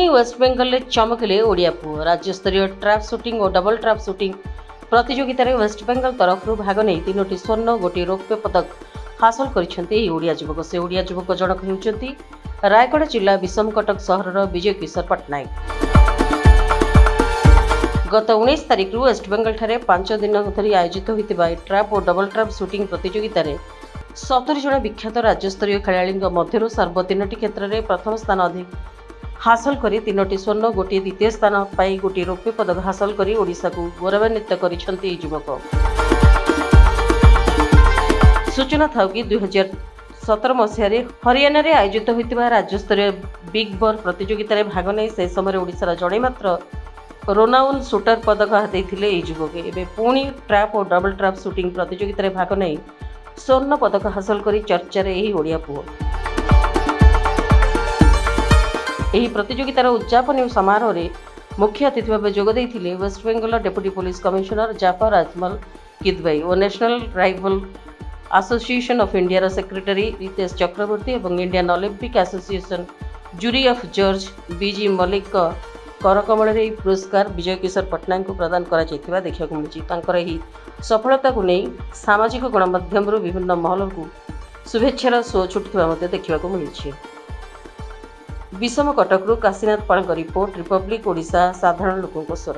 पुणी वेस्टबेंगल चमकिले ओडिया पुओ। राज्यस्तरीय ट्रैप शूटिंग और डबल ट्रैप शूटिंग प्रतियोगिता में वेस्टबेंगल तरफ भाग नहीं 3टी स्वर्ण गोटे रौप्य पदक हासिल करछन्ती ओडिया युवक। से ओडिया युवक जनक हेउछन्ती रायगढ़ जिला विषमकटक सहर विजय किशोर पट्टनायक। गत 19 तारिख वेस्टबेंगल ठारे 5 दिन धरी आयोजित होता ट्रैप और डबल ट्रैप शूटिंग प्रतियोगिता में 70 जन विख्यात राज्यस्तरीय खेलाड़ी मध्य सर्व 3टी क्षेत्र में प्रथम स्थान अधिक हासिल कर 3टी स्वर्ण गोटे द्वितीय स्थान पाई गोटे रौप्य पदक हासिल कर ओडिशा को गौरवान्वित करिसेंती युवक। सूचना था कि 2017 मसीह हरियाणा रे आयोजित होता राज्यस्तरीय बिग बॉल प्रतियोगिता में भाग नहीं से समय ओडिशार जड़े मात्र रोनाउन शूटर पदक हाथी युवक। एवं पुणी ट्रैप और डबल ट्रैप शूटिंग प्रतियोगिता में भाग नहीं स्वर्ण पदक हासिल कर चर्चा ओडिया पुओ। ଏହି ପ୍ରତିଯୋଗିତାର ଉଦ୍ଯାପନୀ ସମାରୋହରେ ମୁଖ୍ୟ ଅତିଥି ଭାବେ ଯୋଗ ଦେଇଥିଲେ West Bengal deputy police commissioner Zafar Azmal Kidwai ଓ ନ୍ୟାସନାଲ ରାଇଫଲ ଆସୋସିଏସନ ଅଫ୍ ଇଣ୍ଡିଆର ସେକ୍ରେଟାରୀ ରିତେଶ ଚକ୍ରବର୍ତ୍ତୀ ଏବଂ Indian Olympic association jury of George ବିଜି ମଲ୍ଲିକଙ୍କ କରକମଳରେ ଏହି ପୁରସ୍କାର ବିଜୟ କିଶୋର ପଟ୍ଟନାୟକଙ୍କୁ ପ୍ରଦାନ କରାଯାଇଥିବା ଦେଖିବାକୁ ମିଳିଛି। ତାଙ୍କର ଏହି ସଫଳତାକୁ ନେଇ ସାମାଜିକ ଗଣମାଧ୍ୟମରୁ ବିଭିନ୍ନ ମହଲକୁ ଶୁଭେଚ୍ଛାର ସୁଅ ଛୁଟୁଥିବା ମଧ୍ୟ ଦେଖିବାକୁ ମିଳିଛି। विषम कटकरू काशीनाथ पाल रिपोर्ट रिपब्लिक ओडिशा साधारण लोकों स्वर।